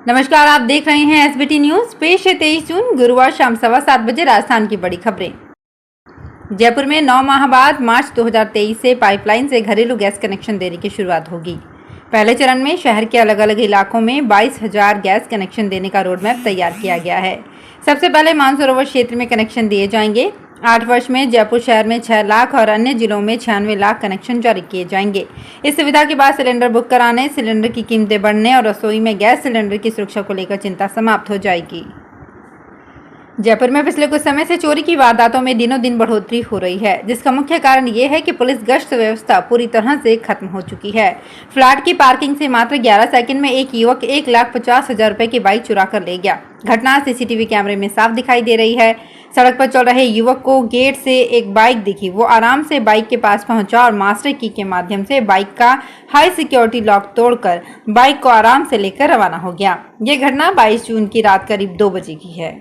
नमस्कार, आप देख रहे हैं एसबीटी न्यूज। पेश है 23 जून गुरुवार शाम 7:15 बजे राजस्थान की बड़ी खबरें। जयपुर में 9 माह बाद मार्च 2023 से पाइपलाइन से घरेलू गैस कनेक्शन देने की शुरुआत होगी। पहले चरण में शहर के अलग अलग इलाकों में 22,000 गैस कनेक्शन देने का रोडमैप तैयार किया गया है। सबसे पहले मानसरोवर क्षेत्र में कनेक्शन दिए जाएंगे। 8 वर्ष में जयपुर शहर में 6 लाख और अन्य जिलों में 96 लाख कनेक्शन जारी किए जाएंगे। इस सुविधा के बाद सिलेंडर बुक कराने, सिलेंडर की कीमतें बढ़ने और रसोई में गैस सिलेंडर की सुरक्षा को लेकर चिंता समाप्त हो जाएगी। जयपुर में पिछले कुछ समय से चोरी की वारदातों में दिनों दिन बढ़ोतरी हो रही है, जिसका मुख्य कारण ये है कि पुलिस गश्त व्यवस्था पूरी तरह से खत्म हो चुकी है। फ्लैट की पार्किंग से मात्र 11 सेकंड में एक युवक 1,50,000 रुपए की बाइक चुरा कर ले गया। घटना सीसीटीवी कैमरे में साफ दिखाई दे रही है। सड़क पर चल रहे युवक को गेट से एक बाइक दिखी। वो आराम से बाइक के पास पहुंचा और मास्टर की के माध्यम से बाइक का हाई सिक्योरिटी लॉक तोड़कर बाइक को आराम से लेकर रवाना हो गया। ये घटना 22 जून की रात करीब 2 बजे की है।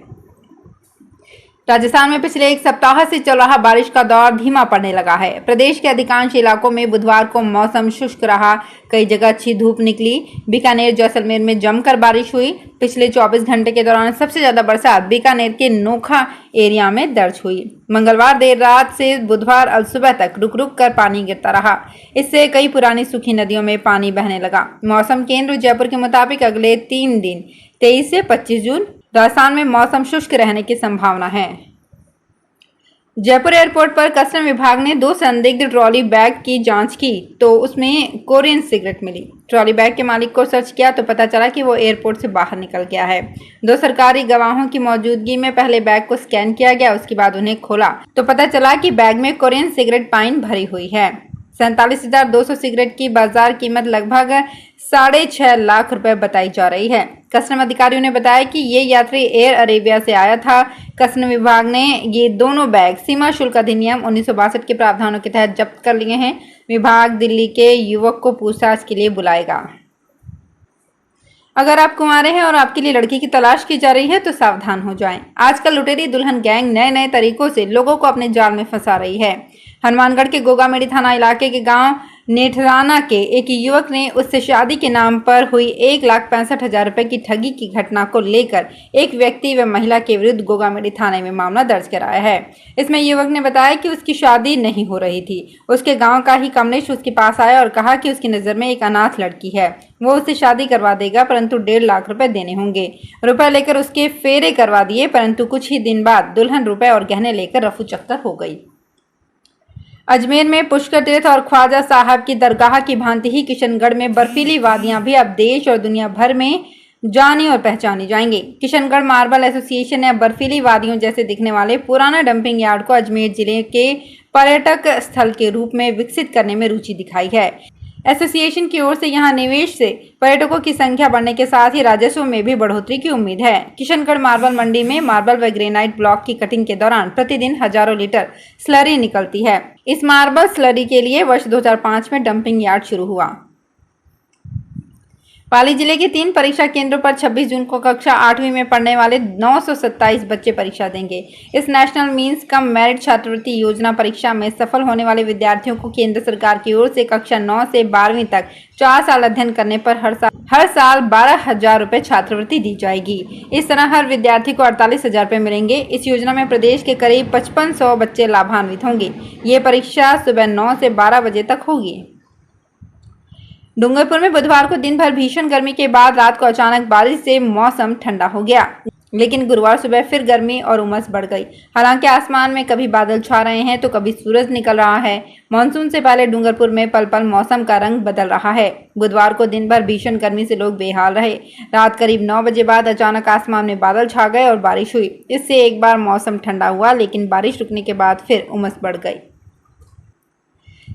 राजस्थान में पिछले एक सप्ताह से चल रहा बारिश का दौर धीमा पड़ने लगा है। प्रदेश के अधिकांश इलाकों में बुधवार को मौसम शुष्क रहा। कई जगह अच्छी धूप निकली। बीकानेर, जैसलमेर में जमकर बारिश हुई। पिछले 24 घंटे के दौरान सबसे ज्यादा बरसात बीकानेर के नोखा एरिया में दर्ज हुई। मंगलवार देर रात से बुधवार अल सुबह तक रुक रुक कर पानी गिरता रहा। इससे कई पुरानी सूखी नदियों में पानी बहने लगा। मौसम केंद्र जयपुर के मुताबिक अगले 3 दिन 23 से 25 जून राजस्थान में मौसम शुष्क रहने की संभावना है। जयपुर एयरपोर्ट पर कस्टम विभाग ने 2 संदिग्ध ट्रॉली बैग की जांच की तो उसमें कोरियन सिगरेट मिली। ट्रॉली बैग के मालिक को सर्च किया तो पता चला कि वो एयरपोर्ट से बाहर निकल गया है। 2 सरकारी गवाहों की मौजूदगी में पहले बैग को स्कैन किया गया। उसके बाद उन्हें खोला तो पता चला कि बैग में कोरियन सिगरेट पाइन भरी हुई है। 47,200 सिगरेट की बाजार कीमत लगभग 6.5 लाख रुपए बताई जा रही है। कस्टम अधिकारियों ने बताया कि ये यात्री एयर अरेबिया से आया था। कस्टम विभाग ने ये दोनों बैग सीमा शुल्क अधिनियम 1962 के प्रावधानों के तहत जब्त कर लिए हैं। विभाग दिल्ली के युवक को पूछताछ के लिए बुलाएगा। अगर आप कुंवारे हैं और आपके लिए लड़की की तलाश की जा रही है तो सावधान हो जाएं। आजकल लुटेरी दुल्हन गैंग नए नए तरीकों से लोगों को अपने जाल में फंसा रही है। हनुमानगढ़ के गोगामेड़ी थाना इलाके के गांव नेठराना के एक युवक ने उससे शादी के नाम पर हुई 1,65,000 रुपए की ठगी की घटना को लेकर एक व्यक्ति व महिला के विरुद्ध गोगामेड़ी थाने में मामला दर्ज कराया है। इसमें युवक ने बताया कि उसकी शादी नहीं हो रही थी। उसके गांव का ही कमलेश उसके पास आया और कहा कि उसकी नजर में एक अनाथ लड़की है, वो उससे शादी करवा देगा, परंतु 1.5 लाख रुपए देने होंगे। रुपए लेकर उसके फेरे करवा दिए, परंतु कुछ ही दिन बाद दुल्हन रुपए और गहने लेकर रफू चक्कर हो गई। अजमेर में पुष्कर तीर्थ और ख्वाजा साहब की दरगाह की भांति ही किशनगढ़ में बर्फीली वादियां भी अब देश और दुनिया भर में जानी और पहचानी जाएंगी। किशनगढ़ मार्बल एसोसिएशन ने बर्फीली वादियों जैसे दिखने वाले पुराना डंपिंग यार्ड को अजमेर जिले के पर्यटक स्थल के रूप में विकसित करने में रुचि दिखाई है। एसोसिएशन की ओर से यहां निवेश से पर्यटकों की संख्या बढ़ने के साथ ही राजस्व में भी बढ़ोतरी की उम्मीद है। किशनगढ़ मार्बल मंडी में मार्बल व ग्रेनाइट ब्लॉक की कटिंग के दौरान प्रतिदिन हजारों लीटर स्लरी निकलती है। इस मार्बल स्लरी के लिए वर्ष 2005 में डंपिंग यार्ड शुरू हुआ। पाली जिले के 3 परीक्षा केंद्रों पर 26 जून को कक्षा 8वीं में पढ़ने वाले 927 बच्चे परीक्षा देंगे। इस नेशनल मींस कम मेरिट छात्रवृत्ति योजना परीक्षा में सफल होने वाले विद्यार्थियों को केंद्र सरकार की ओर से कक्षा 9 से 12वीं तक 4 साल अध्ययन करने पर हर साल 12,000 रुपए छात्रवृत्ति दी जाएगी। इस तरह हर विद्यार्थी को 48,000 रुपए मिलेंगे। इस योजना में प्रदेश के करीब 5500 बच्चे लाभान्वित होंगे। ये परीक्षा सुबह 9 से 12 बजे तक होगी। डूंगरपुर में बुधवार को दिन भर भीषण गर्मी के बाद रात को अचानक बारिश से मौसम ठंडा हो गया, लेकिन गुरुवार सुबह फिर गर्मी और उमस बढ़ गई। हालांकि आसमान में कभी बादल छा रहे हैं तो कभी सूरज निकल रहा है। मानसून से पहले डूंगरपुर में पल पल मौसम का रंग बदल रहा है। बुधवार को दिन भर भीषण गर्मी से लोग बेहाल रहे। रात करीब 9 बजे बाद अचानक आसमान में बादल छा गए और बारिश हुई। इससे एक बार मौसम ठंडा हुआ, लेकिन बारिश रुकने के बाद फिर उमस बढ़ गई।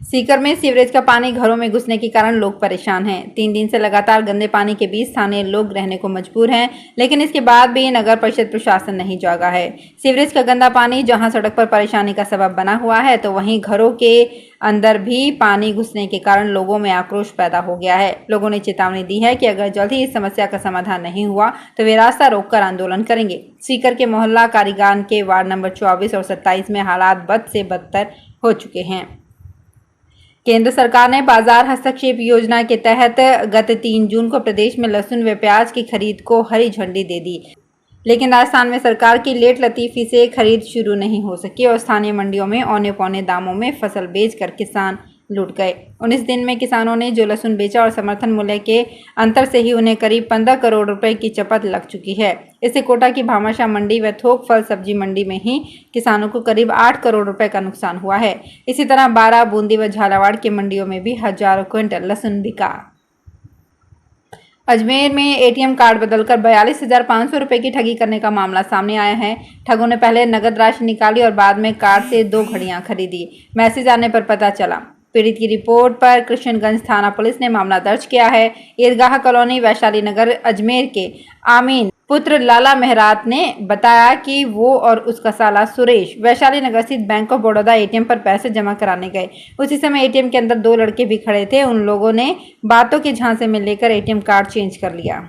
सीकर में सीवरेज का पानी घरों में घुसने के कारण लोग परेशान हैं। 3 दिन से लगातार गंदे पानी के बीच स्थानीय लोग रहने को मजबूर हैं, लेकिन इसके बाद भी नगर परिषद प्रशासन नहीं जागा है। सीवरेज का गंदा पानी जहां सड़क पर परेशानी का सबब बना हुआ है, तो वहीं घरों के अंदर भी पानी घुसने के कारण लोगों में आक्रोश पैदा हो गया है। लोगों ने चेतावनी दी है कि अगर जल्द ही इस समस्या का समाधान नहीं हुआ तो वे रास्ता रोककर आंदोलन करेंगे। सीकर के मोहल्ला कारीगान के वार्ड नंबर 24 और 27 में हालात बद से बदतर हो चुके हैं। केंद्र सरकार ने बाजार हस्तक्षेप योजना के तहत गत 3 जून को प्रदेश में लहसुन व प्याज की खरीद को हरी झंडी दे दी, लेकिन राजस्थान में सरकार की लेट लतीफी से खरीद शुरू नहीं हो सकी और स्थानीय मंडियों में औने पौने दामों में फसल बेचकर किसान लूट गए। 19 दिन में किसानों ने जो लहसुन बेचा और समर्थन मूल्य के अंतर से ही उन्हें करीब 15 करोड़ रुपए की चपत लग चुकी है। इससे कोटा की भामाशाह मंडी व थोक फल सब्जी मंडी में ही किसानों को करीब 8 करोड़ रुपए का नुकसान हुआ है। इसी तरह बारा, बूंदी व झालावाड़ की मंडियों में भी हजारों क्विंटल लहसुन बिका। अजमेर में एटीएम कार्ड बदलकर 42,500 रुपए की ठगी करने का मामला सामने आया है। ठगों ने पहले नगद राशि निकाली और बाद में कार्ड से 2 घड़ियां खरीदी। मैसेज आने पर पता चला। पीड़ित की रिपोर्ट पर कृष्णगंज थाना पुलिस ने मामला दर्ज किया है। ईदगाह कॉलोनी, वैशाली नगर, अजमेर के आमीन पुत्र लाला मेहरात ने बताया कि वो और उसका साला सुरेश वैशाली नगर स्थित बैंक ऑफ बड़ौदा एटीएम पर पैसे जमा कराने गए। उसी समय एटीएम के अंदर 2 लड़के भी खड़े थे। उन लोगों ने बातों के झांसे में लेकर एटीएम कार्ड चेंज कर लिया।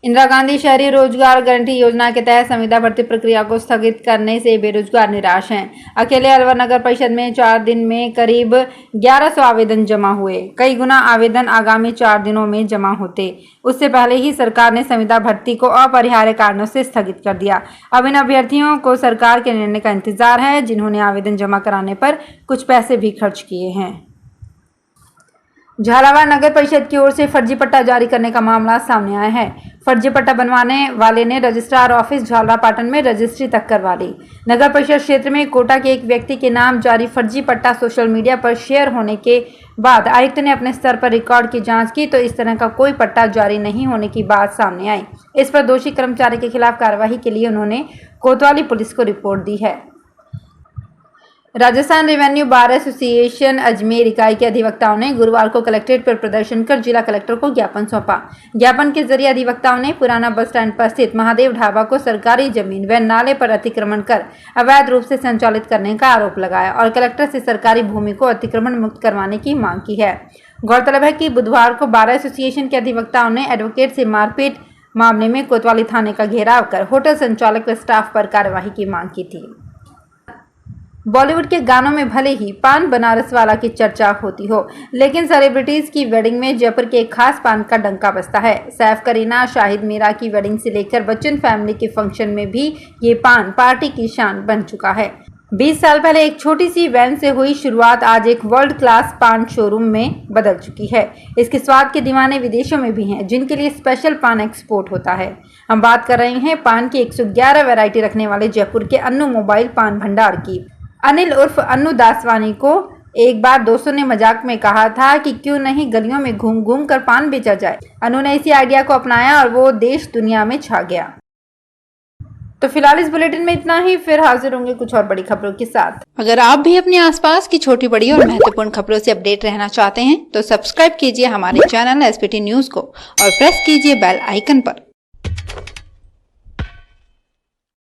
इंदिरा गांधी शहरी रोजगार गारंटी योजना के तहत संविदा भर्ती प्रक्रिया को स्थगित करने से बेरोजगार निराश हैं। अकेले अलवर नगर परिषद में 4 दिन में करीब 1100 आवेदन जमा हुए। कई गुना आवेदन आगामी 4 दिनों में जमा होते। उससे पहले ही सरकार ने संविदा भर्ती को अपरिहार्य कारणों से स्थगित कर दिया। अब इन अभ्यर्थियों को सरकार के निर्णय का इंतजार है, जिन्होंने आवेदन जमा कराने पर कुछ पैसे भी खर्च किए हैं। झालावाड़ नगर परिषद की ओर से फर्जी पट्टा जारी करने का मामला सामने आया है। फर्जी पट्टा बनवाने वाले ने रजिस्ट्रार ऑफिस झालरापाटन में रजिस्ट्री तक करवा ली। नगर परिषद क्षेत्र में कोटा के एक व्यक्ति के नाम जारी फर्जी पट्टा सोशल मीडिया पर शेयर होने के बाद आयुक्त ने अपने स्तर पर रिकॉर्ड की जांच की तो इस तरह का कोई पट्टा जारी नहीं होने की बात सामने आई। इस पर दोषी कर्मचारी के खिलाफ कार्रवाई के लिए उन्होंने कोतवाली पुलिस को रिपोर्ट दी है। Rajasthan revenue bar association Ajmer इकाई के अधिवक्ताओं ने गुरुवार को कलेक्ट्रेट पर प्रदर्शन कर जिला कलेक्टर को ज्ञापन सौंपा। ज्ञापन के जरिए अधिवक्ताओं ने पुराना बस स्टैंड पर स्थित महादेव ढाबा को सरकारी जमीन व नाले पर अतिक्रमण कर अवैध रूप से संचालित करने का आरोप लगाया और कलेक्टर से सरकारी भूमि को अतिक्रमण मुक्त करवाने की मांग की है। गौरतलब है कि बुधवार को बार एसोसिएशन के अधिवक्ताओं ने एडवोकेट से मारपीट मामले में कोतवाली थाने का घेराव कर होटल संचालक व स्टाफ पर कार्यवाही की मांग की थी। बॉलीवुड के गानों में भले ही पान बनारस वाला की चर्चा होती हो, लेकिन सेलिब्रिटीज की वेडिंग में जयपुर के एक खास पान का डंका बजता है। सैफ, करीना, शाहिद मीरा की वेडिंग से लेकर बच्चन फैमिली के फंक्शन में भी ये पान पार्टी की शान बन चुका है। 20 साल पहले एक छोटी सी वैन से हुई शुरुआत आज एक वर्ल्ड क्लास पान शोरूम में बदल चुकी है। इसके स्वाद के दीवाने विदेशों में भी हैं, जिनके लिए स्पेशल पान एक्सपोर्ट होता है। हम बात कर रहे हैं पान की 111 वैरायटी रखने वाले जयपुर के अन्नू मोबाइल पान भंडार की। अनिल उर्फ अन्नू दासवानी को एक बार दोस्तों ने मजाक में कहा था कि क्यों नहीं गलियों में घूम घूम कर पान बेचा जाए। अन्नू ने इसी आइडिया को अपनाया और वो देश दुनिया में छा गया। तो फिलहाल इस बुलेटिन में इतना ही, फिर हाजिर होंगे कुछ और बड़ी खबरों के साथ। अगर आप भी अपने आसपास की छोटी बड़ी और महत्वपूर्ण खबरों से अपडेट रहना चाहते हैं तो सब्सक्राइब कीजिए हमारे चैनल SPT न्यूज को और प्रेस कीजिए बेल आइकन पर।